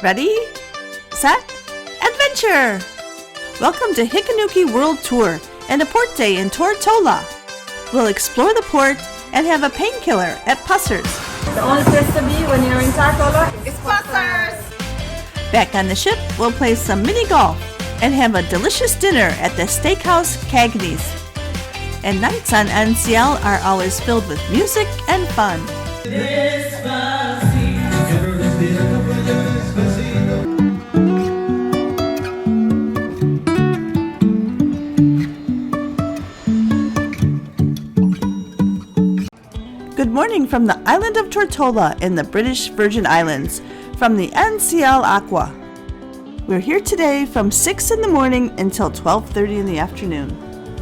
Ready, set, adventure! Welcome to Hikanuki World Tour and a port day in Tortola. We'll explore the port and have a painkiller at Pusser's. The only place to be when you're in Tortola is Pusser's. Back on the ship, we'll play some mini golf and have a delicious dinner at the Steakhouse Cagney's. And nights on NCL are always filled with music and fun. Good morning from the island of Tortola in the British Virgin Islands, from the NCL Aqua. We're here today from 6 in the morning until 12:30 in the afternoon,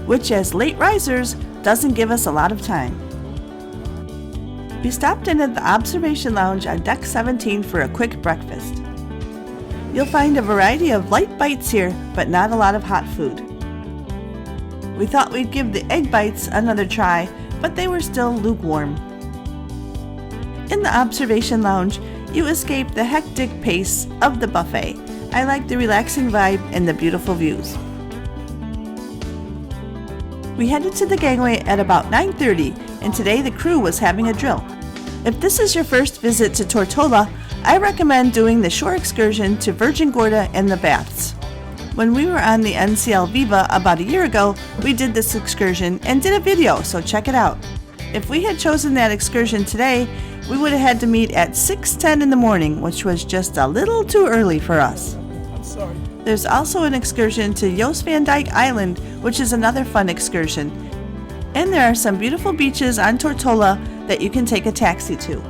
which as late risers doesn't give us a lot of time. We stopped in at the observation lounge on deck 17 for a quick breakfast. You'll find a variety of light bites here, but not a lot of hot food. We thought we'd give the egg bites another try, but they were still lukewarm. In the observation lounge, you escape the hectic pace of the buffet. I like the relaxing vibe and the beautiful views. We headed to the gangway at about 9:30, and today the crew was having a drill. If this is your first visit to Tortola, I recommend doing the shore excursion to Virgin Gorda and the baths. When we were on the NCL Viva about a year ago, we did this excursion and did a video, so check it out. If we had chosen that excursion today, we would have had to meet at 6:10 in the morning, which was just a little too early for us. I'm sorry. There's also an excursion to Jost VanDyke Island, which is another fun excursion. And there are some beautiful beaches on Tortola that you can take a taxi to.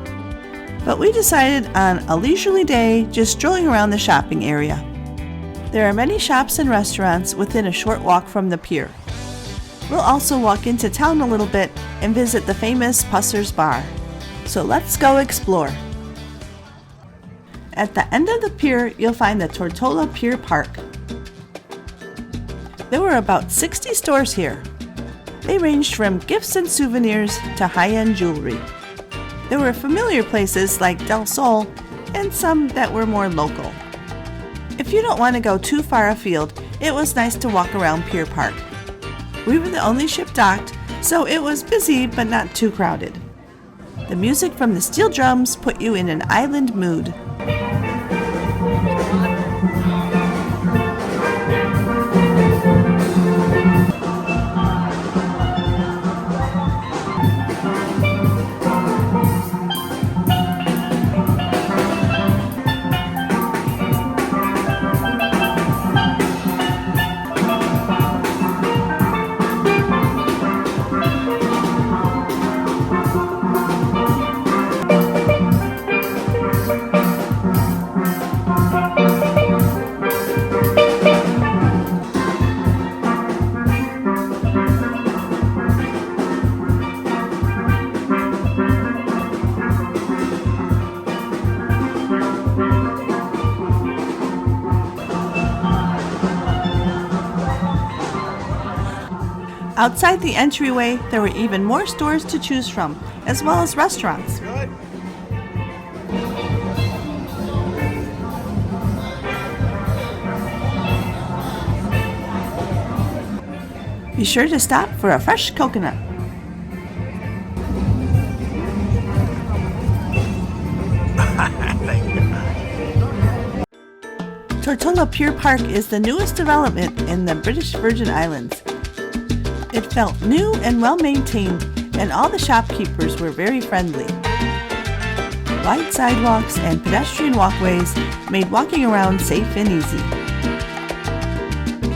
But we decided on a leisurely day just strolling around the shopping area. There are many shops and restaurants within a short walk from the pier. We'll also walk into town a little bit and visit the famous Pusser's bar. So let's go explore. At the end of the pier, you'll find the Tortola Pier Park. There were about 60 stores here. They ranged from gifts and souvenirs to high-end jewelry. There were familiar places like Del Sol and some that were more local. If you don't want to go too far afield, it was nice to walk around Pier Park. We were the only ship docked, so it was busy but not too crowded. The music from the steel drums put you in an island mood. Outside the entryway, there were even more stores to choose from, as well as restaurants. Be sure to stop for a fresh coconut. Tortola Pier Park is the newest development in the British Virgin Islands. It felt new and well maintained, and all the shopkeepers were very friendly. Wide sidewalks and pedestrian walkways made walking around safe and easy.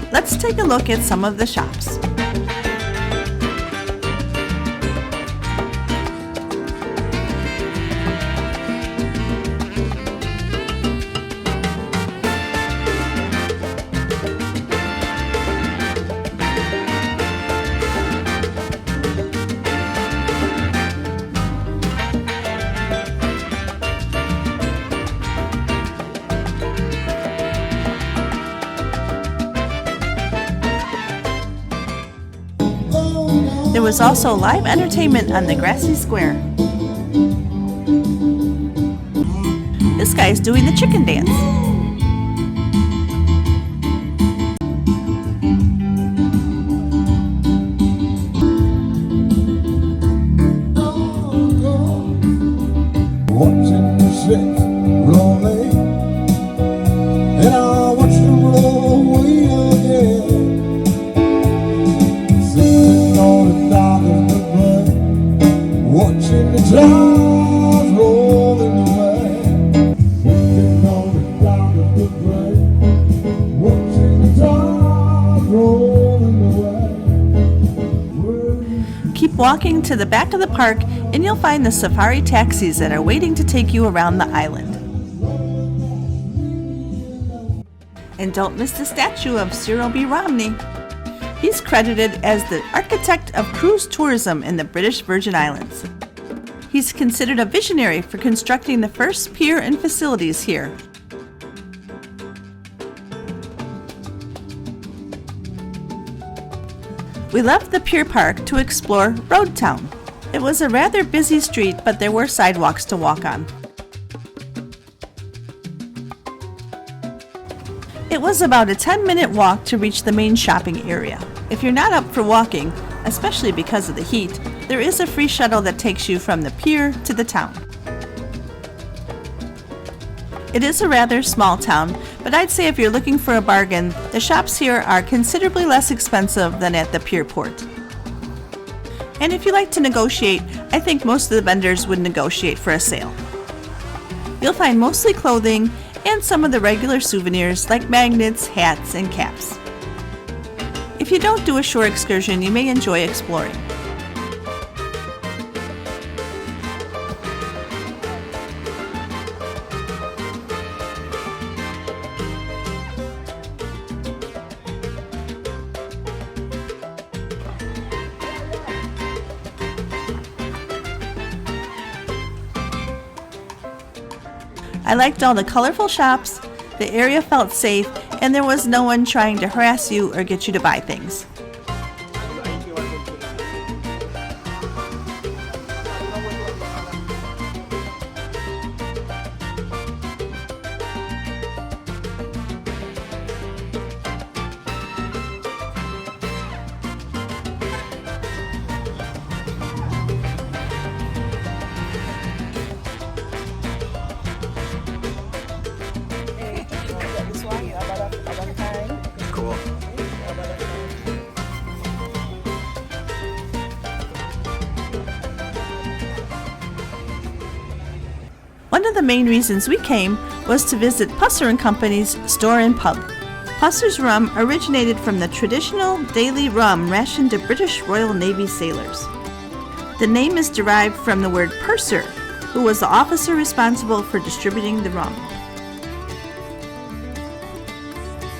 Let's take a look at some of the shops. There was also live entertainment on the grassy square. This guy's doing the chicken dance. walking to the back of the park and you'll find the safari taxis that are waiting to take you around the island. And don't miss the statue of Cyril B. Romney. He's credited as the architect of cruise tourism in the British Virgin Islands. He's considered a visionary for constructing the first pier and facilities here. We left the Pier Park to explore Road Town. It was a rather busy street, but there were sidewalks to walk on. It was about a 10-minute walk to reach the main shopping area. If you're not up for walking, especially because of the heat, there is a free shuttle that takes you from the pier to the town. It is a rather small town, but I'd say if you're looking for a bargain, the shops here are considerably less expensive than at the pier port. And if you like to negotiate, I think most of the vendors would negotiate for a sale. You'll find mostly clothing and some of the regular souvenirs like magnets, hats, and caps. If you don't do a shore excursion, you may enjoy exploring. I liked all the colorful shops, the area felt safe, and there was no one trying to harass you or get you to buy things. Cool. One of the main reasons we came was to visit Pusser & Company's store and pub. Pusser's rum originated from the traditional daily rum rationed to British Royal Navy sailors. The name is derived from the word purser, who was the officer responsible for distributing the rum.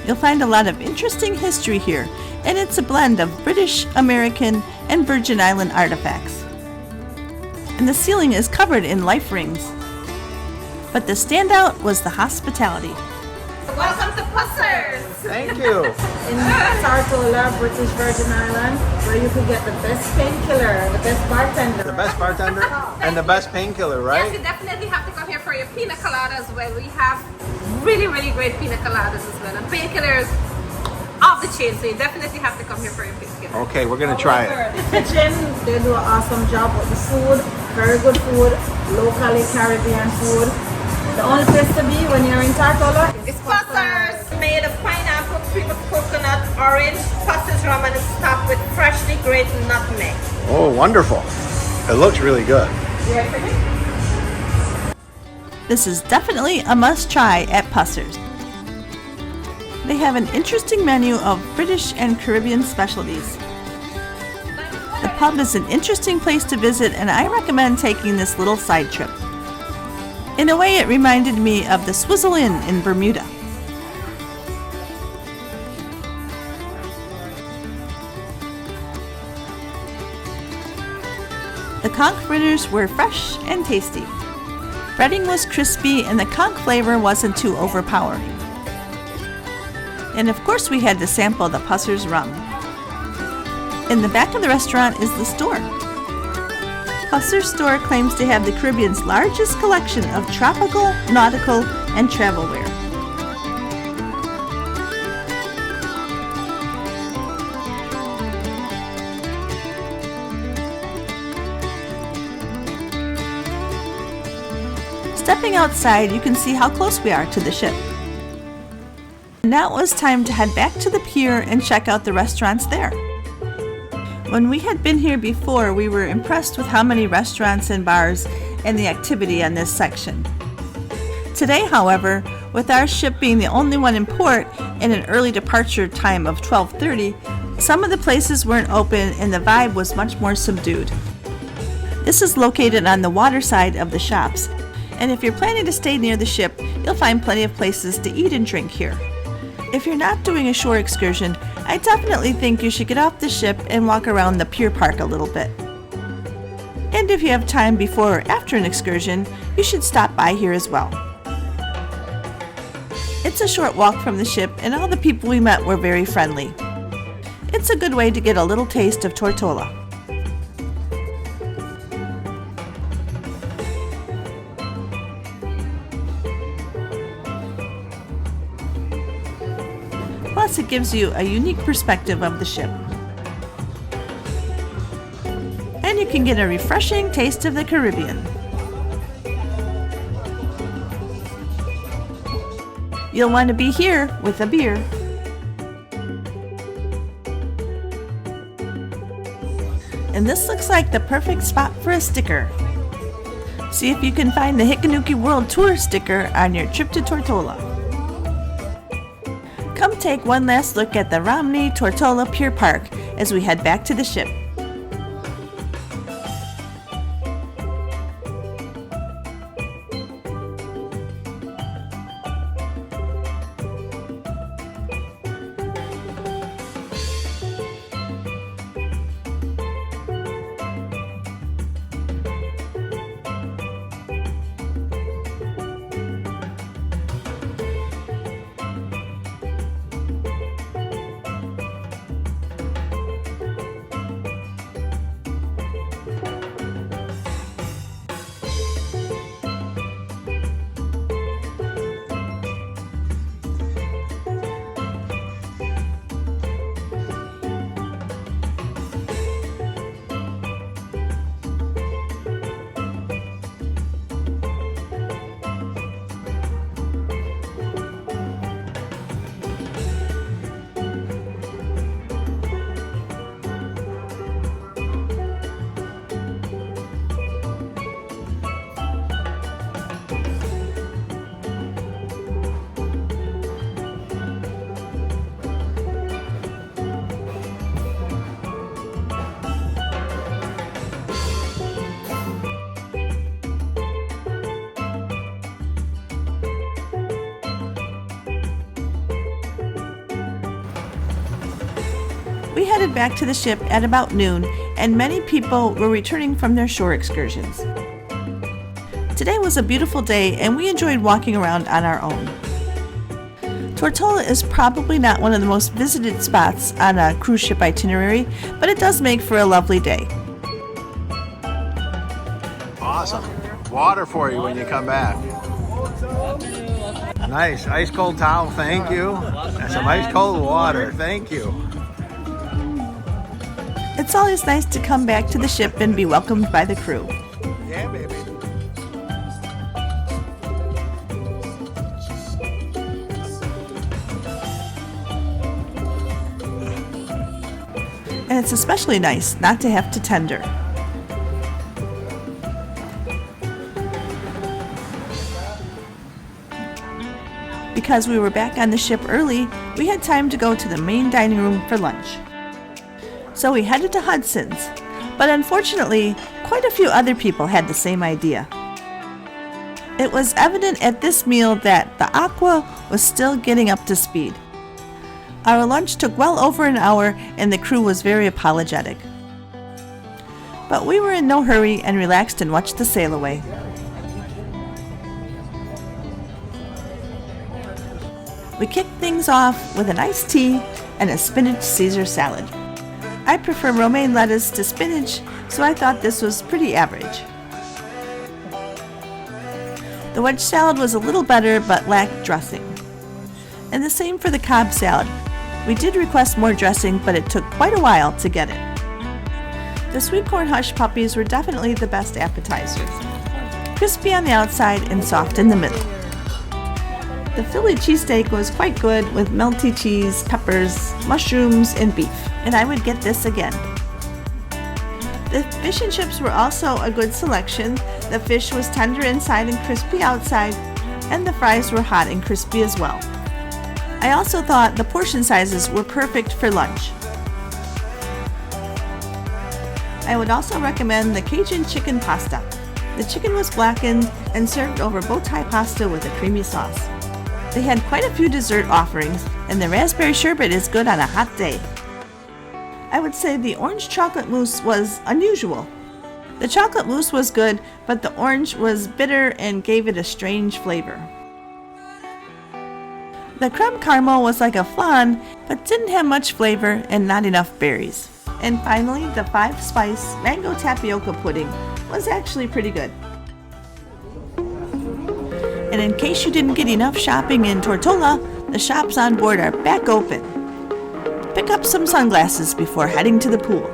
You'll find a lot of interesting history here, and it's a blend of British, American, and Virgin Island artifacts. And the ceiling is covered in life rings. But the standout was the hospitality. Welcome to Pussers! Thank you. In Tortola, British Virgin Island, where you can get the best painkiller, the best bartender. The best bartender and the best painkiller, Yes, right? you definitely have to come here for your pina colada as well. We have really, really great pina coladas as well. And painkillers off the chain, so you definitely have to come here for your painkiller. Okay, we're gonna try it. The kitchen, they do an awesome job with the food, very good food, locally Caribbean food. The only place to be when you're in Tortola It's Pussers, made of pineapple, cream of coconut, orange, Pussers rum, and it's topped with freshly grated nutmeg. Oh, wonderful. It looks really good. You ready for me? This is definitely a must-try at Pusser's. They have an interesting menu of British and Caribbean specialties. The pub is an interesting place to visit, and I recommend taking this little side trip. In a way, it reminded me of the Swizzle Inn in Bermuda. The conch fritters were fresh and tasty. Breading was crispy and the conch flavor wasn't too overpowering. And of course we had to sample the Pusser's rum. In the back of the restaurant is the store. Pusser's store claims to have the Caribbean's largest collection of tropical, nautical, and travel wear. Stepping outside, you can see how close we are to the ship. Now it was time to head back to the pier and check out the restaurants there. When we had been here before, we were impressed with how many restaurants and bars and the activity on this section. Today, however, with our ship being the only one in port and an early departure time of 12:30, Some of the places weren't open and the vibe was much more subdued. This is located on the water side of the shops, and if you're planning to stay near the ship, you'll find plenty of places to eat and drink here. If you're not doing a shore excursion, I definitely think you should get off the ship and walk around the pier park a little bit. And if you have time before or after an excursion, you should stop by here as well. It's a short walk from the ship, and all the people we met were very friendly. It's a good way to get a little taste of Tortola. Plus, it gives you a unique perspective of the ship. And you can get a refreshing taste of the Caribbean. You'll want to be here with a beer. And this looks like the perfect spot for a sticker. See if you can find the Hikanuki World Tour sticker on your trip to Tortola. Come take one last look at the Romney Tortola Pier Park as we head back to the ship. We headed back to the ship at about noon, and many people were returning from their shore excursions. Today was a beautiful day, and we enjoyed walking around on our own. Tortola is probably not one of the most visited spots on a cruise ship itinerary, but it does make for a lovely day. Awesome. Water for you when you come back. Nice. Ice cold towel. Thank you. And some ice cold water. Thank you. It's always nice to come back to the ship and be welcomed by the crew. Yeah, baby. And it's especially nice not to have to tender. Because we were back on the ship early, we had time to go to the main dining room for lunch. So we headed to Hudson's, but unfortunately, quite a few other people had the same idea. It was evident at this meal that the Aqua was still getting up to speed. Our lunch took well over an hour and the crew was very apologetic. But we were in no hurry and relaxed and watched the sail away. We kicked things off with an iced tea and a spinach Caesar salad. I prefer romaine lettuce to spinach, so I thought this was pretty average. The wedge salad was a little better but lacked dressing. And the same for the Cobb salad. We did request more dressing, but it took quite a while to get it. The sweet corn hush puppies were definitely the best appetizers. Crispy on the outside and soft in the middle. The Philly cheesesteak was quite good with melty cheese, peppers, mushrooms, and beef, and I would get this again. The fish and chips were also a good selection. The fish was tender inside and crispy outside, and the fries were hot and crispy as well. I also thought the portion sizes were perfect for lunch. I would also recommend the Cajun chicken pasta. The chicken was blackened and served over bow tie pasta with a creamy sauce. They had quite a few dessert offerings, and the raspberry sherbet is good on a hot day. I would say the orange chocolate mousse was unusual. The chocolate mousse was good, but the orange was bitter and gave it a strange flavor. The creme caramel was like a flan, but didn't have much flavor and not enough berries. And finally, the 5-spice mango tapioca pudding was actually pretty good. And in case you didn't get enough shopping in Tortola, the shops on board are back open. Pick up some sunglasses before heading to the pool.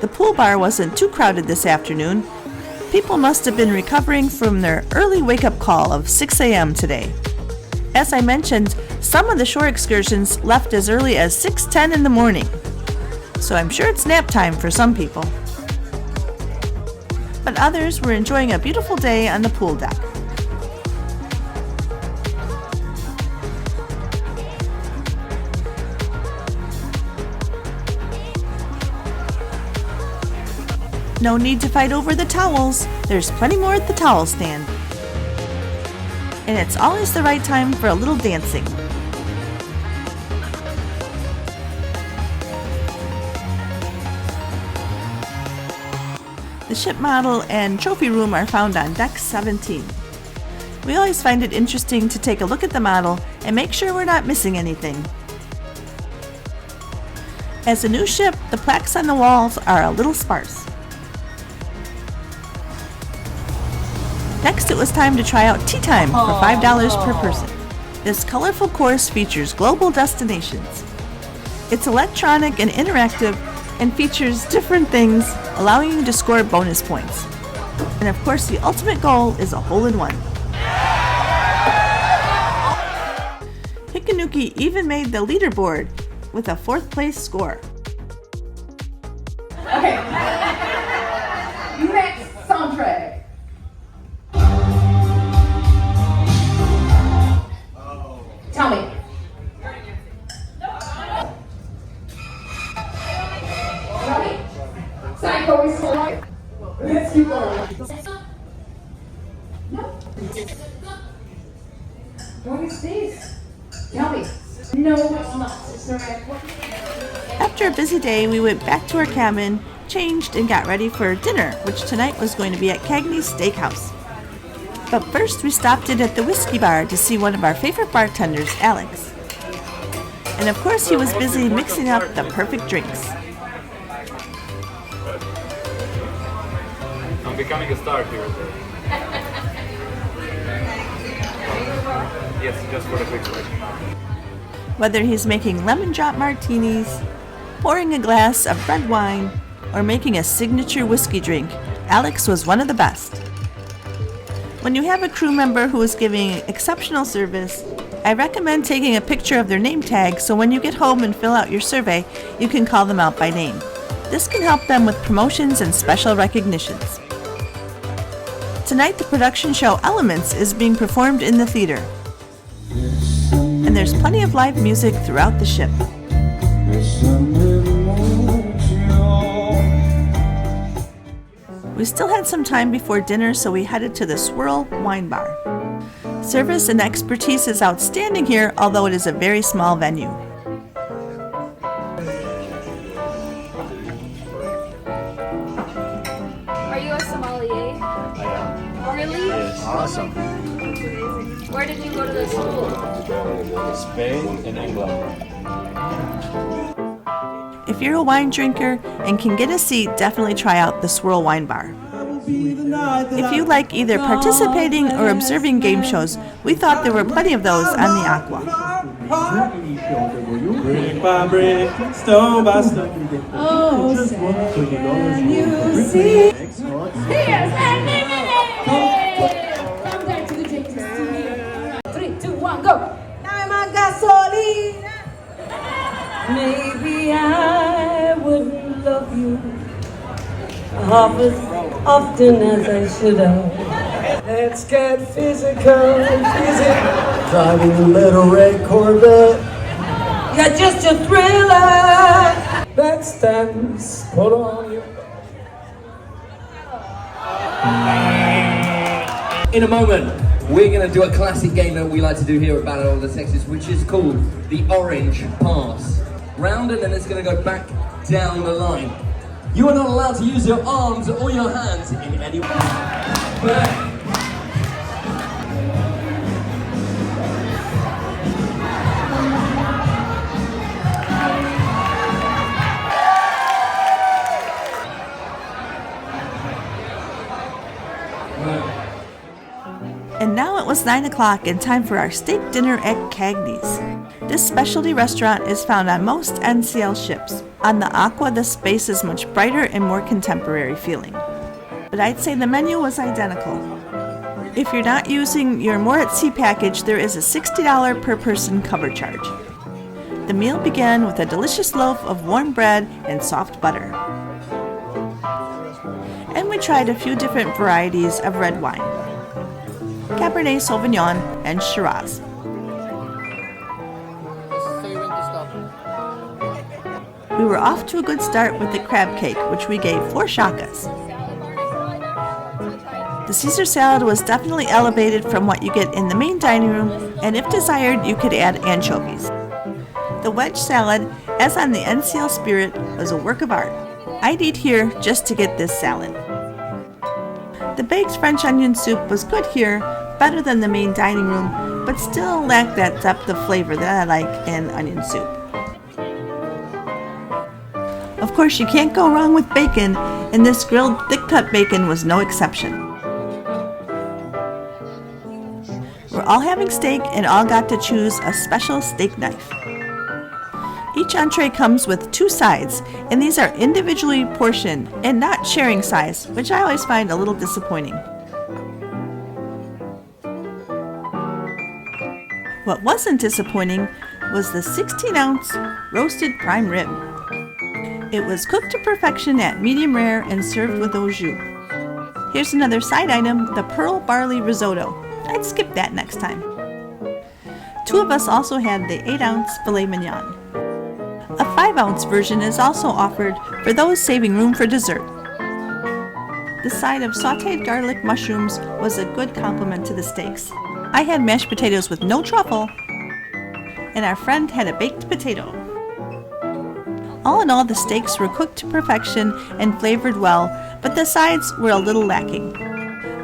The pool bar wasn't too crowded this afternoon. People must have been recovering from their early wake-up call of 6 a.m. today. As I mentioned, some of the shore excursions left as early as 6:10 in the morning. So I'm sure it's nap time for some people. But others were enjoying a beautiful day on the pool deck. No need to fight over the towels. There's plenty more at the towel stand. And it's always the right time for a little dancing. The ship model and trophy room are found on deck 17. We always find it interesting to take a look at the model and make sure we're not missing anything. As a new ship, the plaques on the walls are a little sparse. Next, it was time to try out Tea Time for $5 per person. This colorful course features global destinations. It's electronic and interactive and features different things, allowing you to score bonus points. And of course, the ultimate goal is a hole-in-one. Hikanuki even made the leaderboard with a 4th place score. Okay. Next soundtrack. Tell me. Ready? Psycho is so right. Let's keep going. No. What is this? Tell me. No, it's not. It's the right one. After a busy day, we went back to our cabin, changed, and got ready for dinner, which tonight was going to be at Cagney's Steakhouse. But first, we stopped in at the whiskey bar to see one of our favorite bartenders, Alex. And of course, he was busy mixing up the perfect drinks. I'm becoming a star here. Yes, just for the quick one. Whether he's making lemon drop martinis, pouring a glass of red wine, or making a signature whiskey drink, Alex was one of the best. When you have a crew member who is giving exceptional service, I recommend taking a picture of their name tag so when you get home and fill out your survey, you can call them out by name. This can help them with promotions and special recognitions. Tonight, the production show Elements is being performed in the theater. And there's plenty of live music throughout the ship. We still had some time before dinner, so we headed to the Swirl Wine Bar. Service and expertise is outstanding here, although it is a very small venue. Where did you go to the school? Spain and England. If you're a wine drinker and can get a seat, definitely try out the Swirl Wine Bar. If you like either participating or observing game shows, we thought there were plenty of those on the Aqua. Brick by brick, stone by stone. Oh, can you see? Here's Come back to the JTC. 3, 2, 1, go. I'm a gasoline. Maybe I wouldn't love you half as often as I should have. Let's get physical. Driving a little red Corvette. You're just a thriller. Let's dance. Put on your. In a moment, we're going to do a classic game that we like to do here at Battle of the Sexes, which is called the Orange Pass. Round and then it's going to go back down the line. You are not allowed to use your arms or your hands in any way. And now it was 9 o'clock and time for our steak dinner at Cagney's. This specialty restaurant is found on most NCL ships. On the Aqua, the space is much brighter and more contemporary feeling. But I'd say the menu was identical. If you're not using your More at Sea package, there is a $60 per person cover charge. The meal began with a delicious loaf of warm bread and soft butter. And we tried a few different varieties of red wine: Cabernet Sauvignon and Shiraz. We were off to a good start with the crab cake, which we gave 4 shakas. The Caesar salad was definitely elevated from what you get in the main dining room, and if desired, you could add anchovies. The wedge salad, as on the NCL Spirit, was a work of art. I'd eat here just to get this salad. The baked French onion soup was good here, better than the main dining room, but still lacked that depth of flavor that I like in onion soup. Of course, you can't go wrong with bacon, and this grilled thick-cut bacon was no exception. We're all having steak and all got to choose a special steak knife. Each entree comes with 2 sides, and these are individually portioned and not sharing size, which I always find a little disappointing. What wasn't disappointing was the 16-ounce roasted prime rib. It was cooked to perfection at medium rare and served with au jus. Here's another side item, the pearl barley risotto. I'd skip that next time. 2 of us also had the 8-ounce filet mignon. A 5-ounce version is also offered for those saving room for dessert. The side of sautéed garlic mushrooms was a good complement to the steaks. I had mashed potatoes with no truffle, and our friend had a baked potato. All in all, the steaks were cooked to perfection and flavored well, but the sides were a little lacking.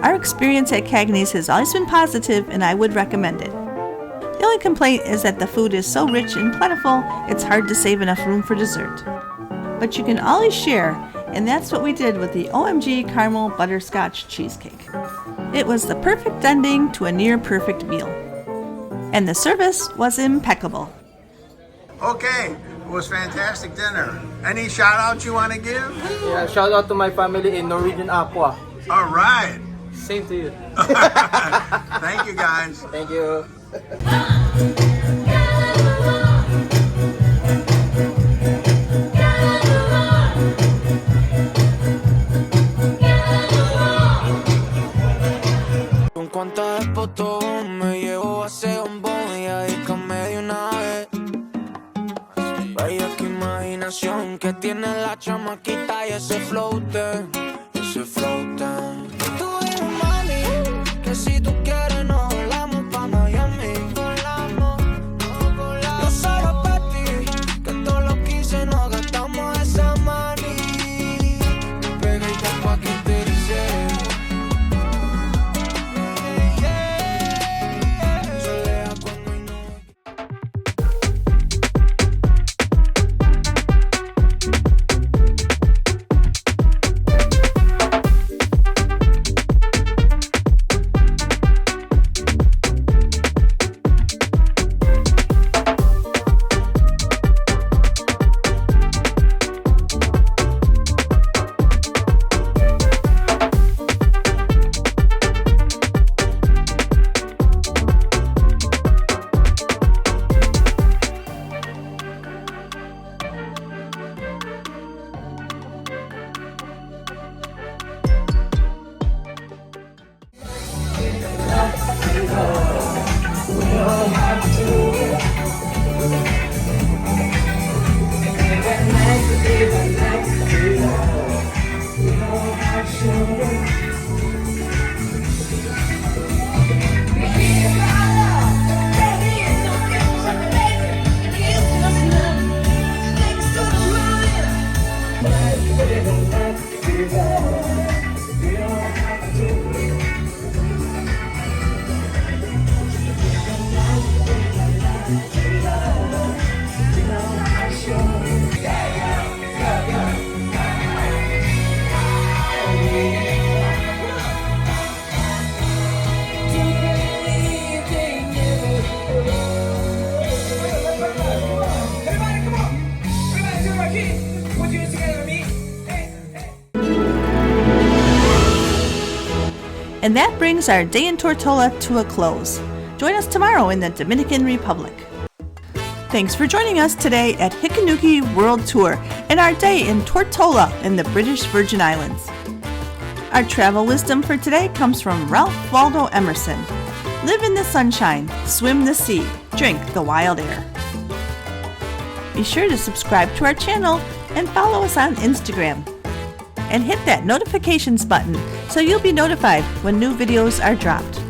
Our experience at Cagney's has always been positive, and I would recommend it. The only complaint is that the food is so rich and plentiful, it's hard to save enough room for dessert. But you can always share, and that's what we did with the OMG Caramel Butterscotch Cheesecake. It was the perfect ending to a near-perfect meal. And the service was impeccable. Okay, it was fantastic dinner. Any shout outs you want to give? Yeah, shout out to my family in Norwegian Aqua. All right. Same to you. Thank you, guys. Thank you. Con cuántas fotos me llevo a ese bombón y dedícame de una vez. Vaya que imaginación que tiene la chamaquita y ese floater, ese floater. Tú eres mami, que si tú quieres nos volamos pa' Miami. Volamos, yo solo pa' ti, que todo lo que hice nos gastamos esa money. Pegadita pa' que te dice. And that brings our day in Tortola to a close. Join us tomorrow in the Dominican Republic. Thanks for joining us today at Hikanuki World Tour and our day in Tortola in the British Virgin Islands. Our travel wisdom for today comes from Ralph Waldo Emerson. Live in the sunshine, swim the sea, drink the wild air. Be sure to subscribe to our channel and follow us on Instagram. And hit that notifications button so you'll be notified when new videos are dropped.